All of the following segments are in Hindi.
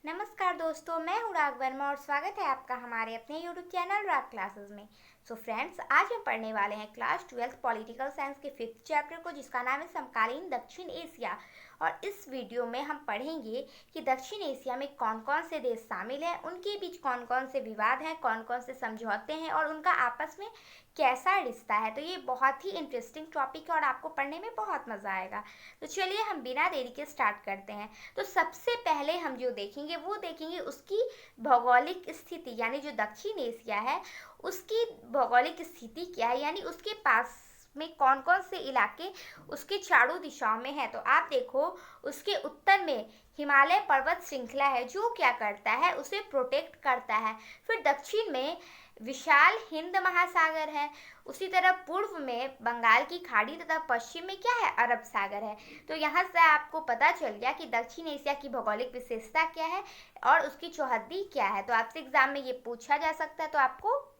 नमस्कार दोस्तों, मैं हूँ राग वर्मा और स्वागत है आपका हमारे अपने YouTube चैनल राग क्लासेस में। फ्रेंड्स, आज हम पढ़ने वाले हैं क्लास 12 पॉलिटिकल साइंस के 5th चैप्टर को, जिसका नाम है समकालीन दक्षिण एशिया। और इस वीडियो में हम पढ़ेंगे कि दक्षिण एशिया में कौन कौन से देश शामिल हैं, उनके बीच कौन कौन से विवाद हैं, कौन कौन से समझौते हैं और उनका आपस में कैसा रिश्ता है। तो ये बहुत ही इंटरेस्टिंग टॉपिक है और आपको पढ़ने में बहुत मज़ा आएगा। तो चलिए हम बिना देरी के स्टार्ट करते हैं। तो सबसे पहले हम जो देखेंगे वो देखेंगे उसकी भौगोलिक स्थिति, यानी जो दक्षिण एशिया है उसकी भौगोलिक स्थिति क्या है, यानी उसके पास में कौन कौन से इलाके उसके चारों दिशाओं में है। तो आप देखो, उसके उत्तर में हिमालय पर्वत श्रृंखला है जो क्या करता है, उसे प्रोटेक्ट करता है। फिर दक्षिण में विशाल हिंद महासागर है, उसी तरह पूर्व में बंगाल की खाड़ी तथा पश्चिम में क्या है, अरब सागर है। तो यहाँ से आपको पता चल गया कि दक्षिण एशिया की भौगोलिक विशेषता क्या है और उसकी चौहद्दी क्या है। तो आपसे एग्जाम में ये पूछा जा सकता है, तो आपको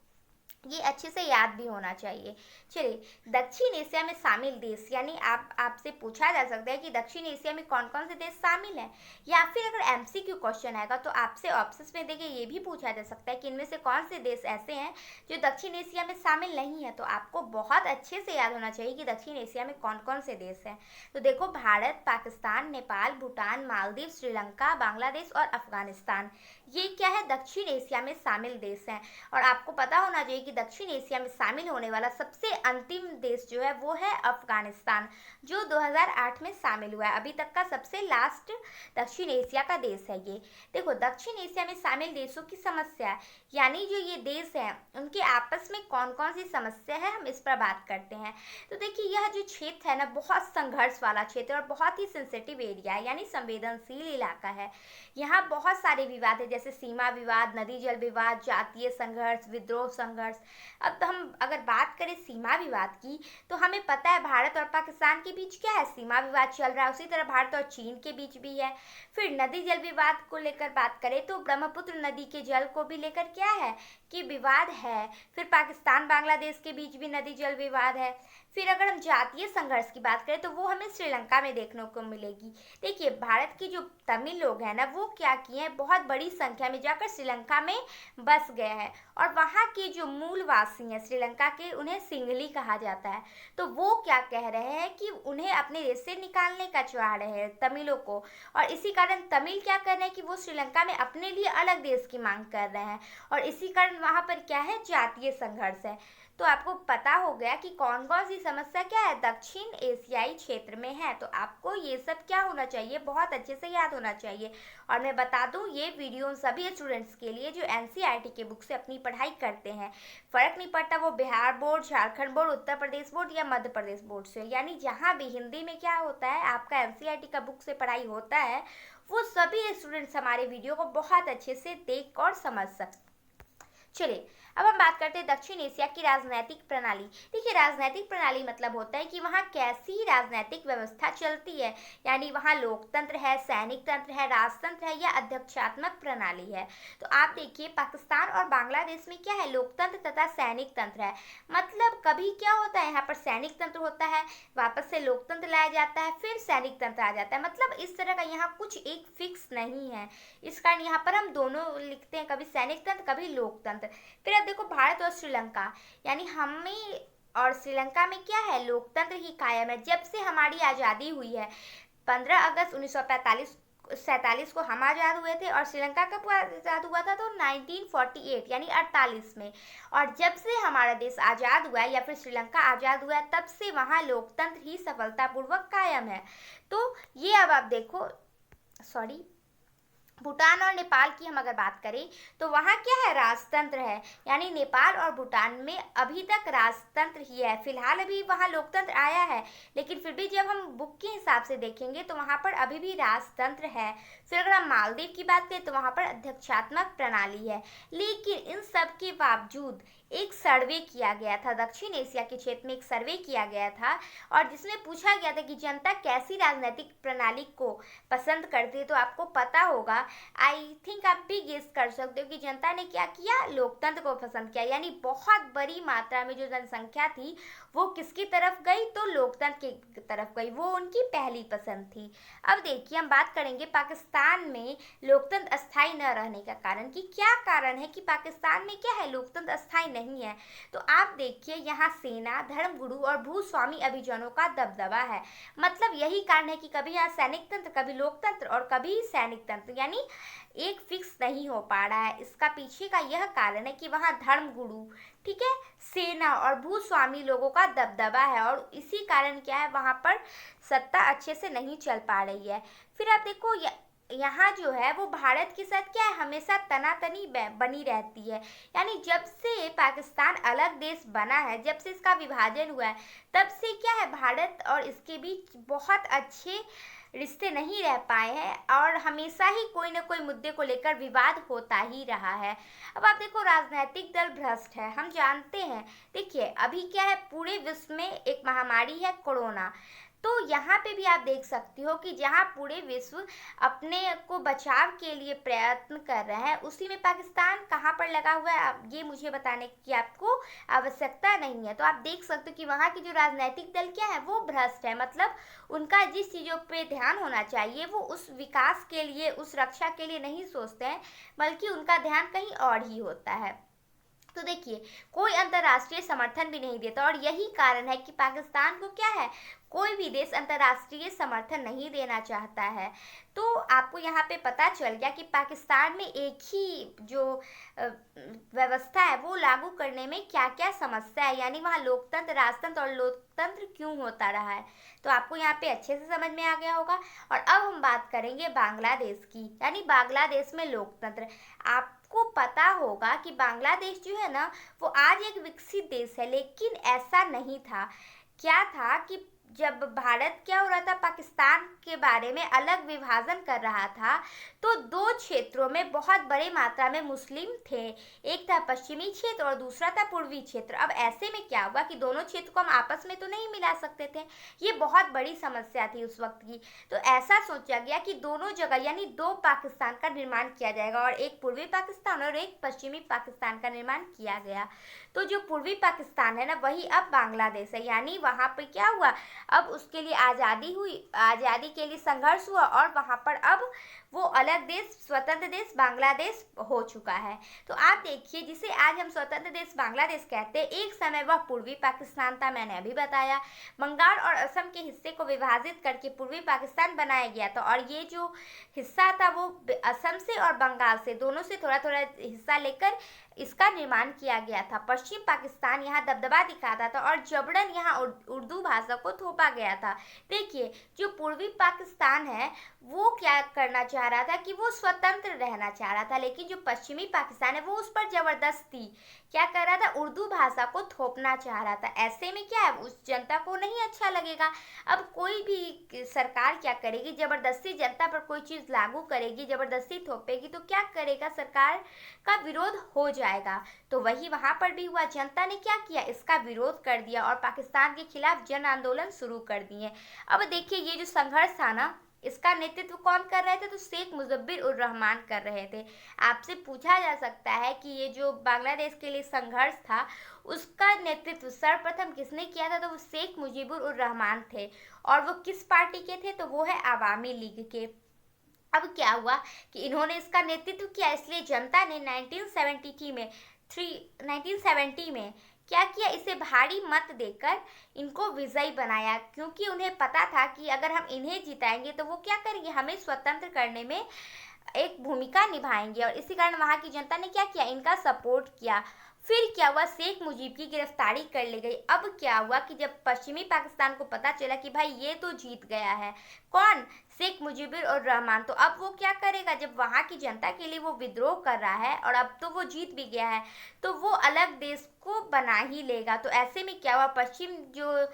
ये अच्छे से याद भी होना चाहिए। चलिए, दक्षिण एशिया में शामिल देश, यानी आपसे पूछा जा सकता है कि दक्षिण एशिया में कौन कौन से देश शामिल हैं, या फिर अगर एमसीक्यू क्वेश्चन आएगा तो आपसे ऑप्शंस में देखिए ये भी पूछा जा सकता है कि इनमें से कौन से देश ऐसे हैं जो दक्षिण एशिया में शामिल नहीं है। तो आपको बहुत अच्छे से याद होना चाहिए कि दक्षिण एशिया में कौन कौन से देश हैं। तो देखो, भारत, पाकिस्तान, नेपाल, भूटान, मालदीव, श्रीलंका, बांग्लादेश और अफगानिस्तान, ये क्या है, दक्षिण एशिया में शामिल देश हैं। और आपको पता होना चाहिए कि दक्षिण एशिया में शामिल होने वाला सबसे अंतिम देश जो है वो है अफगानिस्तान, जो 2008 में शामिल हुआ है। अभी तक का सबसे लास्ट दक्षिण एशिया का देश है ये। देखो, दक्षिण एशिया में शामिल देशों की समस्या, यानी जो ये देश हैं उनके आपस में कौन कौन सी समस्या है, हम इस पर बात करते हैं। तो देखिए, यह जो क्षेत्र है ना, बहुत संघर्ष वाला क्षेत्र और बहुत ही सेंसिटिव एरिया है, यानी संवेदनशील इलाका है। यहाँ बहुत सारे विवाद है, जैसे सीमा विवाद, नदी जल विवाद, जातीय संघर्ष, विद्रोह संघर्ष। अब तो हम अगर बात करें सीमा विवाद की, तो हमें पता है भारत और पाकिस्तान के बीच क्या है, सीमा विवाद चल रहा है। उसी तरह भारत और चीन के बीच भी है। फिर नदी जल विवाद को लेकर बात करें तो ब्रह्मपुत्र नदी के जल को भी लेकर क्या है कि विवाद है। फिर पाकिस्तान बांग्लादेश के बीच भी नदी जल विवाद है। फिर अगर हम जातीय संघर्ष की बात करें तो वो हमें श्रीलंका में देखने को मिलेगी। देखिए, भारत के जो तमिल लोग हैं ना, वो क्या किए हैं, बहुत बड़ी संख्या में जाकर श्रीलंका में बस गए हैं और वहाँ के जो मूलवासी हैं श्रीलंका के, उन्हें सिंहली कहा जाता है। तो वो क्या कह रहे हैं कि उन्हें अपने देश से निकालने का चाह रहे हैं तमिलों को, और इसी कारण तमिल क्या कर रहे हैं कि वो श्रीलंका में अपने लिए अलग देश की मांग कर रहे हैं, और इसी कारण वहाँ पर क्या है, जातीय संघर्ष है। तो आपको पता हो गया कि कौन कौन सी समस्या क्या है, दक्षिण एशियाई क्षेत्र में है। तो आपको ये सब क्या होना चाहिए, बहुत अच्छे से याद होना चाहिए। और मैं बता दूं, ये वीडियो उन सभी स्टूडेंट्स के लिए जो एनसीईआरटी के बुक से अपनी पढ़ाई करते हैं। फ़र्क नहीं पड़ता वो Bihar board, Jharkhand board, Uttar Pradesh board या मध्य प्रदेश बोर्ड से, यानी जहाँ भी हिंदी में क्या होता है, आपका एनसीईआरटी का बुक से पढ़ाई होता है, वो सभी स्टूडेंट्स हमारे वीडियो को बहुत अच्छे से देख और समझ सकते। चलिए, अब हम बात करते हैं दक्षिण एशिया की राजनीतिक प्रणाली। देखिए, राजनीतिक प्रणाली मतलब होता है कि वहाँ कैसी राजनीतिक व्यवस्था चलती है, यानी वहाँ लोकतंत्र है, सैनिक तंत्र है, राजतंत्र है या अध्यक्षात्मक प्रणाली है। तो आप देखिए, पाकिस्तान और बांग्लादेश में क्या है, लोकतंत्र तथा सैनिक तंत्र है। मतलब कभी क्या होता है, यहाँ पर सैनिक तंत्र होता है, वापस से लोकतंत्र लाया जाता है, फिर सैनिक तंत्र आ जाता है। मतलब इस तरह का यहाँ कुछ एक फिक्स नहीं है, इस कारण यहाँ पर हम दोनों लिखते हैं, कभी सैनिक तंत्र कभी लोकतंत्र। फिर अब देखो, भारत और श्रीलंका, यानी हमें और श्रीलंका में क्या है, लोकतंत्र ही कायम है। जब से हमारी आज़ादी हुई है, 15 अगस्त 1947 को हम आज़ाद हुए थे, और श्रीलंका कब आज़ाद हुआ था, तो 1948 यानी 48 में। और जब से हमारा देश आज़ाद हुआ है या फिर श्रीलंका आज़ाद हुआ है, तब से वहाँ लोकतंत्र ही सफलतापूर्वक कायम है। तो ये अब आप देखो, सॉरी, भूटान और नेपाल की हम अगर बात करें तो वहाँ क्या है, राजतंत्र है। यानी नेपाल और भूटान में अभी तक राजतंत्र ही है। फिलहाल अभी वहाँ लोकतंत्र आया है, लेकिन फिर भी जब हम बुक के हिसाब से देखेंगे तो वहाँ पर अभी भी राजतंत्र है। फिर अगर हम मालदीव की बात करें तो वहाँ पर अध्यक्षात्मक प्रणाली है। लेकिन इन सब के बावजूद एक सर्वे किया गया था, दक्षिण एशिया के क्षेत्र में एक सर्वे किया गया था, और जिसमें पूछा गया था कि जनता कैसी राजनीतिक प्रणाली को पसंद करती है। तो आपको पता होगा आई थिंक आप भी गेस कर सकते हो कि जनता ने क्या किया, लोकतंत्र को पसंद किया। यानी बहुत बड़ी मात्रा में जो जनसंख्या थी वो किसकी तरफ गई, तो लोकतंत्र की तरफ गई, वो उनकी पहली पसंद थी। अब देखिए हम बात करेंगे पाकिस्तान में लोकतंत्र अस्थायी न रहने का कारण, कि क्या कारण है कि पाकिस्तान में क्या है, लोकतंत्र अस्थायी नहीं है। तो आप देखिए यहाँ सेना, धर्मगुरु और भूस्वामी अभिजनों का दबदबा है। मतलब यही कारण है कि कभी यहाँ सैनिक तंत्र, कभी लोकतंत्र और कभी सैनिक तंत्र, यानी एक फिक्स नहीं हो पा रहा है। इसका पीछे का यह कारण है कि वहाँ धर्मगुरु, ठीक है, सेना और भूस्वामी लोगों का दबदबा है, और इसी कारण क्या है, वहाँ पर सत्ता अच्छे से नहीं चल पा रही है। फिर आप देखो यहाँ जो है वो भारत के साथ क्या है, हमेशा तनातनी बनी रहती है। यानी जब से पाकिस्तान अलग देश बना है, जब से इसका विभाजन हुआ है, तब से क्या है, भारत और इसके बीच बहुत अच्छे रिश्ते नहीं रह पाए हैं, और हमेशा ही कोई ना कोई मुद्दे को लेकर विवाद होता ही रहा है। अब आप देखो राजनीतिक दल भ्रष्ट है, हम जानते हैं। देखिए अभी क्या है, पूरे विश्व में एक महामारी है कोरोना। तो यहाँ पे भी आप देख सकती हो कि जहाँ पूरे विश्व अपने को बचाव के लिए प्रयत्न कर रहे हैं, उसी में पाकिस्तान कहाँ पर लगा हुआ है, अब ये मुझे बताने की आपको आवश्यकता नहीं है। तो आप देख सकते हो कि वहाँ के जो राजनीतिक दल क्या है, वो भ्रष्ट है। मतलब उनका जिस चीज़ों पे ध्यान होना चाहिए वो उस विकास के लिए, उस रक्षा के लिए नहीं सोचते हैं, बल्कि उनका ध्यान कहीं और ही होता है। तो देखिए कोई अंतर्राष्ट्रीय समर्थन भी नहीं देता, और यही कारण है कि पाकिस्तान को क्या है, कोई भी देश अंतर्राष्ट्रीय समर्थन नहीं देना चाहता है। तो आपको यहाँ पे पता चल गया कि पाकिस्तान में एक ही जो व्यवस्था है वो लागू करने में क्या क्या समस्या है, यानी वहाँ लोकतंत्र, राजतंत्र और लोकतंत्र क्यों होता रहा है। तो आपको यहाँ पे अच्छे से समझ में आ गया होगा। और अब हम बात करेंगे बांग्लादेश की, यानी बांग्लादेश में लोकतंत्र। आपको पता होगा कि बांग्लादेश जो है ना, वो आज एक विकसित देश है, लेकिन ऐसा नहीं था। क्या था कि जब भारत क्या हो रहा था, पाकिस्तान के बारे में अलग विभाजन कर रहा था, तो दो क्षेत्रों में बहुत बड़ी मात्रा में मुस्लिम थे। एक था पश्चिमी क्षेत्र और दूसरा था पूर्वी क्षेत्र। अब ऐसे में क्या हुआ कि दोनों क्षेत्र को हम आपस में तो नहीं मिला सकते थे, ये बहुत बड़ी समस्या थी उस वक्त की। तो ऐसा सोचा गया कि दोनों जगह यानी दो पाकिस्तान का निर्माण किया जाएगा, और एक पूर्वी पाकिस्तान और एक पश्चिमी पाकिस्तान का निर्माण किया गया। तो जो पूर्वी पाकिस्तान है ना, वही अब बांग्लादेश है। यानी वहाँ पर क्या हुआ, अब उसके लिए आज़ादी हुई, आज़ादी के लिए संघर्ष हुआ, और वहाँ पर अब वो अलग देश, स्वतंत्र देश बांग्लादेश हो चुका है। तो आप देखिए, जिसे आज हम स्वतंत्र देश बांग्लादेश कहते हैं, एक समय वह पूर्वी पाकिस्तान था, मैंने अभी बताया। बंगाल और असम के हिस्से को विभाजित करके पूर्वी पाकिस्तान बनाया गया था, और ये जो हिस्सा था वो असम से और बंगाल से, दोनों से थोड़ा थोड़ा हिस्सा लेकर इसका निर्माण किया गया था। पश्चिम पाकिस्तान यहाँ दबदबा दिखाता था, और जबरन यहाँ उर्दू भाषा को थोपा गया था। देखिए जो पूर्वी पाकिस्तान है वो क्या करना चाह रहा था कि वो स्वतंत्र रहना चाह रहा था, लेकिन जो पश्चिमी पाकिस्तान है वो उस पर जबरदस्ती क्या कर रहा था, उर्दू भाषा को थोपना चाह रहा था। ऐसे में क्या है, उस जनता को नहीं अच्छा लगेगा। अब कोई भी सरकार क्या करेगी, जबरदस्ती जनता पर कोई चीज़ लागू करेगी, जबरदस्ती थोपेगी, तो क्या करेगा, सरकार का विरोध हो जाएगा। तो वही वहाँ पर भी हुआ, जनता ने क्या किया, इसका विरोध कर दिया और पाकिस्तान के खिलाफ जन आंदोलन शुरू कर दिए। अब देखिए ये जो संघर्ष था ना, इसका नेतृत्व कौन कर रहे थे, तो शेख मुजफ्फर उर रहमान कर रहे थे। आपसे पूछा जा सकता है कि ये जो बांग्लादेश के लिए संघर्ष था उसका नेतृत्व सर्वप्रथम किसने किया था, तो वो शेख मुजीबुर उर रहमान थे। और वो किस पार्टी के थे, तो वो है आवामी लीग के। अब क्या हुआ कि इन्होंने इसका नेतृत्व किया, इसलिए जनता ने 1970 में क्या किया, इसे भारी मत देकर इनको विजयी बनाया, क्योंकि उन्हें पता था कि अगर हम इन्हें जिताएंगे तो वो क्या करेंगे, हमें स्वतंत्र करने में एक भूमिका निभाएंगे। और इसी कारण वहाँ की जनता ने क्या किया, इनका सपोर्ट किया। फिर क्या हुआ, शेख मुजीब की गिरफ्तारी कर ली गई। अब क्या हुआ कि जब पश्चिमी पाकिस्तान को पता चला कि भाई ये तो जीत गया है, कौन, शेख मुजीबुर और रहमान, तो अब वो क्या करेगा, जब वहाँ की जनता के लिए वो विद्रोह कर रहा है और अब तो वो जीत भी गया है, तो वो अलग देश को बना ही लेगा। तो ऐसे में क्या हुआ, पश्चिम जो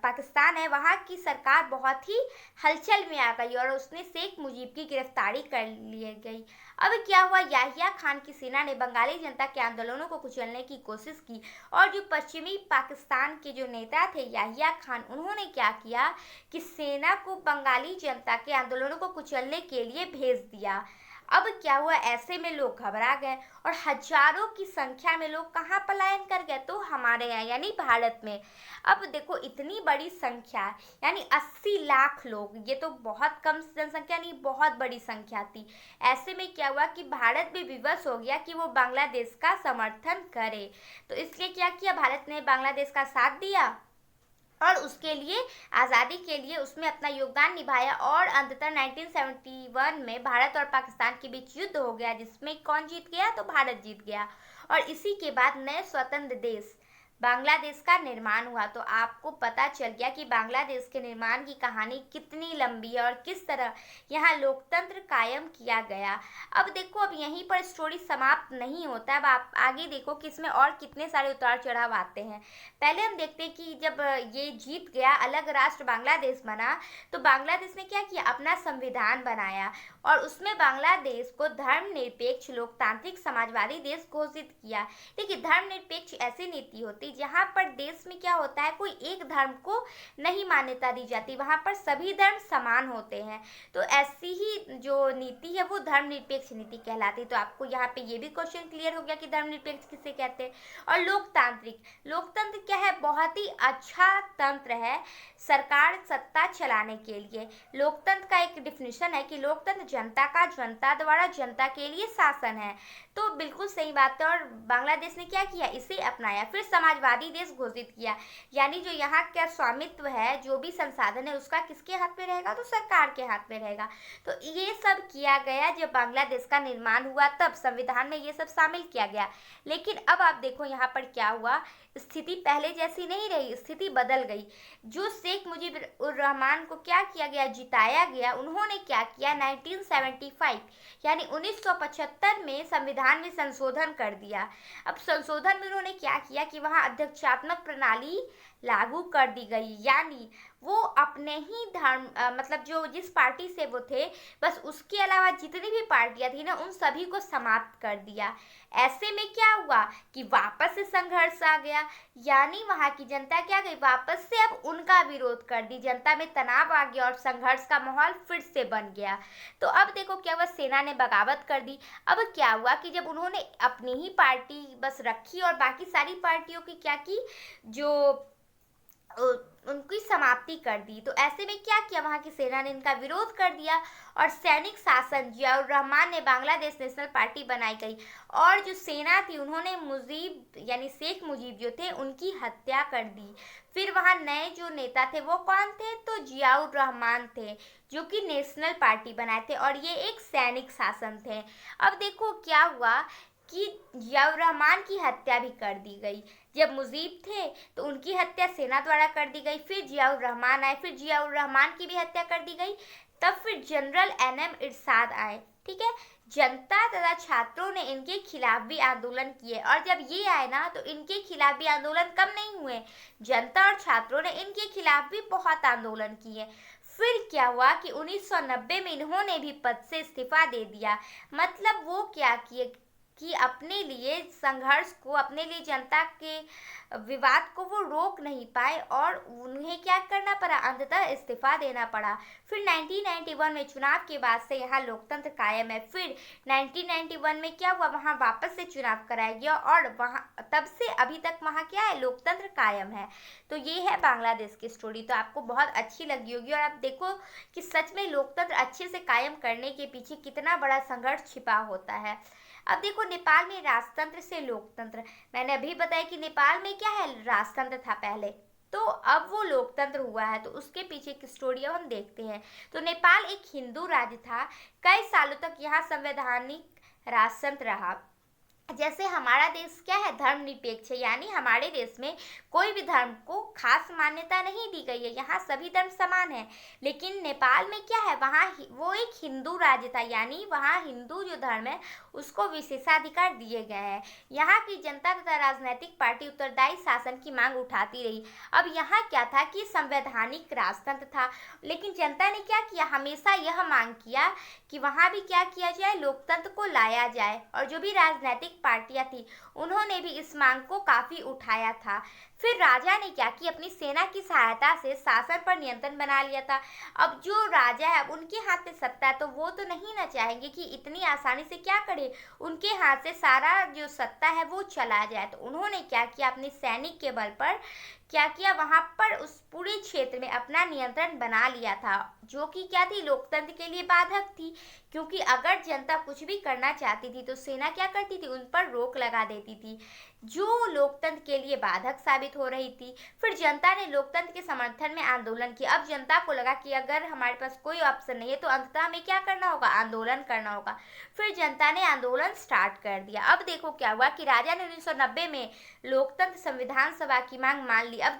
पाकिस्तान है वहाँ की सरकार बहुत ही हलचल में आ गई और उसने शेख मुजीब की गिरफ्तारी कर ली गई। अब क्या हुआ, याहिया खान की सेना ने बंगाली जनता के आंदोलनों को कुचलने की कोशिश की, और जो पश्चिमी पाकिस्तान के जो नेता थे याहिया खान, उन्होंने क्या किया कि सेना को बंगाली जनता के आंदोलनों को कुचलने के लिए भेज दिया। अब क्या हुआ, ऐसे में लोग घबरा गए और हजारों की संख्या में लोग कहाँ पलायन कर गए, तो हमारे यहाँ यानी भारत में। अब देखो इतनी बड़ी संख्या यानी 80 लाख लोग, ये तो बहुत कम जनसंख्या नहीं, बहुत बड़ी संख्या थी। ऐसे में क्या हुआ कि भारत भी विवश हो गया कि वो बांग्लादेश का समर्थन करे। तो इसलिए क्या किया, भारत ने बांग्लादेश का साथ दिया और उसके लिए आज़ादी के लिए उसमें अपना योगदान निभाया। और अंततः 1971 में भारत और पाकिस्तान के बीच युद्ध हो गया, जिसमें कौन जीत गया, तो भारत जीत गया। और इसी के बाद नए स्वतंत्र देश बांग्लादेश का निर्माण हुआ। तो आपको पता चल गया कि बांग्लादेश के निर्माण की कहानी कितनी लंबी है और किस तरह यहाँ लोकतंत्र कायम किया गया। अब देखो, अब यहीं पर स्टोरी समाप्त नहीं होता, अब आप आगे देखो कि इसमें और कितने सारे उतार चढ़ाव आते हैं। पहले हम देखते हैं कि जब ये जीत गया, अलग राष्ट्र बांग्लादेश बना, तो बांग्लादेश ने क्या किया, अपना संविधान बनाया और उसमें बांग्लादेश को धर्मनिरपेक्ष लोकतांत्रिक समाजवादी देश घोषित किया। देखिए, धर्मनिरपेक्ष ऐसी नीति होती जहाँ पर देश में क्या होता है, कोई एक धर्म को नहीं मान्यता दी जाती, वहाँ पर सभी धर्म समान होते हैं। तो ऐसी ही जो नीति है वो धर्मनिरपेक्ष नीति कहलाती है। तो आपको यहाँ पे ये भी क्वेश्चन क्लियर हो गया कि धर्मनिरपेक्ष किसे कहते हैं। और लोकतांत्रिक, लोकतंत्र क्या है, बहुत ही अच्छा तंत्र है सरकार सत्ता चलाने के लिए। लोकतंत्र का एक डिफिनेशन है कि लोकतंत्र जनता का, जनता द्वारा जनता के लिए शासन है। तो बिल्कुल सही बात है। और बांग्लादेश ने क्या किया, इसे अपनाया। फिर समाजवादी देश घोषित किया, यानी जो यहाँ का स्वामित्व है, जो भी संसाधन है, उसका किसके हाथ में रहेगा, तो सरकार के हाथ में रहेगा। तो ये सब किया गया जब बांग्लादेश का निर्माण हुआ, तब संविधान में ये सब शामिल किया गया। लेकिन अब आप देखो यहाँ पर क्या हुआ, स्थिति पहले जैसी नहीं रही, स्थिति बदल गई। जो शेख मुजीबुर रहमान को क्या किया गया, जिताया गया, उन्होंने क्या किया, 1975 यानी 1975 में संविधान में संशोधन कर दिया। अब संशोधन में उन्होंने क्या किया कि वहाँ अध्यक्षात्मक प्रणाली लागू कर दी गई, यानी वो अपने ही धर्म मतलब जो जिस पार्टी से वो थे, बस उसके अलावा जितनी भी पार्टियां थी ना, उन सभी को समाप्त कर दिया। ऐसे में क्या हुआ कि वापस से संघर्ष आ गया, यानी वहां की जनता क्या गई, वापस से अब उनका विरोध कर दी, जनता में तनाव आ गया और संघर्ष का माहौल फिर से बन गया। तो अब देखो क्या हुआ, सेना ने बगावत कर दी। अब क्या हुआ कि जब उन्होंने अपनी ही पार्टी बस रखी और बाकी सारी पार्टियों की क्या की, जो उनकी समाप्ति कर दी। तो ऐसे में क्या किया, वहां की सेना ने इनका विरोध कर दिया और सैनिक शासन जियाउर रहमान ने बांग्लादेश नेशनल पार्टी बनाई गई। और जो सेना थी उन्होंने मुजीब यानी शेख मुजीब जो थे उनकी हत्या कर दी। फिर वहां नए जो नेता थे वो कौन थे, तो जियाउर रहमान थे, जो कि नेशनल पार्टी बनाए थे और ये एक सैनिक शासन थे। अब देखो क्या हुआ कि जियाउर रहमान की हत्या भी कर दी गई। जब मुजीब थे तो उनकी हत्या सेना द्वारा कर दी गई, फिर जियाउर रहमान आए, फिर जियाउर रहमान की भी हत्या कर दी गई। तब फिर जनरल एनएम इरशाद आए, ठीक है। जनता तथा छात्रों ने इनके खिलाफ भी आंदोलन किए और जब ये आए ना, तो इनके खिलाफ भी आंदोलन कम नहीं हुए, जनता और छात्रों ने इनके खिलाफ भी बहुत आंदोलन किए। फिर क्या हुआ कि 1990 में इन्होंने भी पद से इस्तीफा दे दिया। मतलब वो क्या किए कि अपने लिए संघर्ष को, अपने लिए जनता के विवाद को वो रोक नहीं पाए और उन्हें क्या करना पड़ा, अंततः इस्तीफा देना पड़ा। फिर 1991 में चुनाव के बाद से यहाँ लोकतंत्र कायम है। फिर 1991 में क्या हुआ, वहाँ वापस से चुनाव कराया गया और वहाँ तब से अभी तक वहाँ क्या है, लोकतंत्र कायम है। तो ये है बांग्लादेश की स्टोरी। तो आपको बहुत अच्छी लगी होगी और आप देखो कि सच में लोकतंत्र अच्छे से कायम करने के पीछे कितना बड़ा संघर्ष छिपा होता है। अब देखो नेपाल में राजतंत्र से लोकतंत्र, मैंने अभी बताया कि नेपाल में क्या है, राजतंत्र था पहले, तो अब वो लोकतंत्र हुआ है। तो उसके पीछे की स्टोरी हम देखते हैं। तो नेपाल एक हिंदू राज्य था, कई सालों तक यहाँ संवैधानिक राजतंत्र रहा। जैसे हमारा देश क्या है, धर्मनिरपेक्ष है, यानी हमारे देश में कोई भी धर्म को खास मान्यता नहीं दी गई है, यहाँ सभी धर्म समान है। लेकिन नेपाल में क्या है, वहाँ वो एक हिंदू राज्य था, यानी वहाँ हिंदू जो धर्म है उसको विशेषाधिकार दिए गए हैं। यहाँ की जनता तथा राजनीतिक पार्टी उत्तरदायी शासन की मांग उठाती रही। अब यहाँ क्या था कि संवैधानिक राजतंत्र था, लेकिन जनता ने क्या किया, हमेशा यह मांग किया कि वहाँ भी क्या किया जाए, लोकतंत्र को लाया जाए। और जो भी राजनीतिक पार्टियां थी उन्होंने भी इस मांग को काफी उठाया था। फिर राजा ने क्या कि अपनी सेना की सहायता से शासन पर नियंत्रण बना लिया था। अब जो राजा है, अब उनके हाथ में सत्ता है, तो वो तो नहीं ना चाहेंगे कि इतनी आसानी से क्या करे, उनके हाथ से सारा जो सत्ता है वो चला जाए। तो उन्होंने क्या किया, अपने सैनिक के बल पर क्या किया, वहां पर उस पूरे क्षेत्र में अपना नियंत्रण बना लिया था, जो कि क्या थी, लोकतंत्र के लिए बाधक थी। क्योंकि अगर जनता कुछ भी करना चाहती थी तो सेना क्या करती थी, उन पर रोक लगा देती थी, जो लोकतंत्र के लिए बाधक साबित हो रही थी। फिर जनता ने लोकतंत्र के समर्थन में आंदोलन किया। अब जनता को लगा कि अगर हमारे पास कोई ऑप्शन नहीं है तो अंततः हमें क्या करना होगा, आंदोलन करना होगा। फिर जनता ने आंदोलन स्टार्ट कर दिया। अब देखो क्या हुआ कि राजा ने 1990 में लोकतंत्र संविधान सभा की मांग मान ली। अब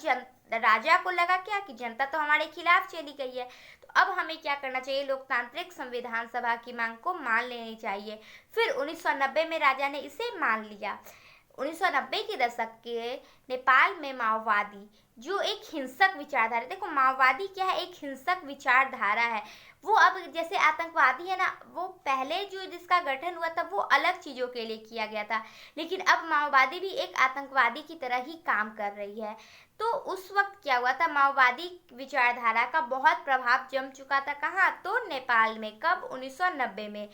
राजा को लगा क्या कि जनता तो हमारे खिलाफ चली गई है, तो अब हमें क्या करना चाहिए, लोकतांत्रिक संविधान सभा की मांग को मान लेनी चाहिए। फिर 1990 में राजा ने इसे मान लिया। 1990 के दशक के नेपाल में माओवादी, जो एक हिंसक विचारधारा, देखो माओवादी क्या है, एक हिंसक विचारधारा है। वो अब जैसे आतंकवादी है ना, वो पहले जो जिसका गठन हुआ था वो अलग चीजों के लिए किया गया था, लेकिन अब माओवादी भी एक आतंकवादी की तरह ही काम कर रही है। तो उस वक्त क्या हुआ था, माओवादी विचारधारा का बहुत प्रभाव जम चुका था। कहाँ, तो नेपाल में। कब, 1990 में।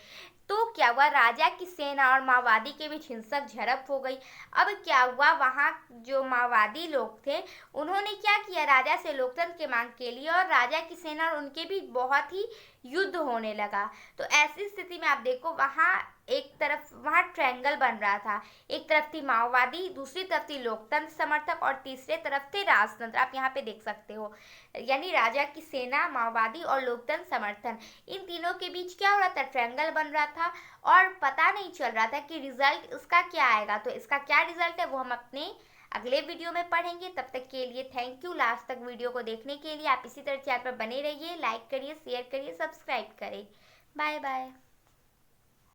तो क्या हुआ, राजा की सेना और माओवादी के बीच हिंसक झड़प हो गई। अब क्या हुआ, वहाँ जो माओवादी लोग थे उन्होंने क्या किया, राजा से लोकतंत्र की मांग के लिए, और राजा की सेना और उनके बीच बहुत ही युद्ध होने लगा। तो ऐसी स्थिति में आप देखो, वहाँ एक तरफ वहाँ ट्रायंगल बन रहा था, एक तरफ थी माओवादी, दूसरी तरफ थी लोकतंत्र समर्थक, और तीसरे तरफ थे राजतंत्र। आप यहाँ पे देख सकते हो, यानी राजा की सेना, माओवादी और लोकतंत्र समर्थन, इन तीनों के बीच क्या हो रहा था, ट्रायंगल बन रहा था, और पता नहीं चल रहा था कि रिजल्ट इसका क्या आएगा। तो इसका क्या रिजल्ट है वो हम अपने अगले वीडियो में पढ़ेंगे। तब तक के लिए थैंक यू, लास्ट तक वीडियो को देखने के लिए। आप इसी तरह चैनल पर बने रहिए, लाइक करिए, शेयर करिए, सब्सक्राइब करें। Bye bye.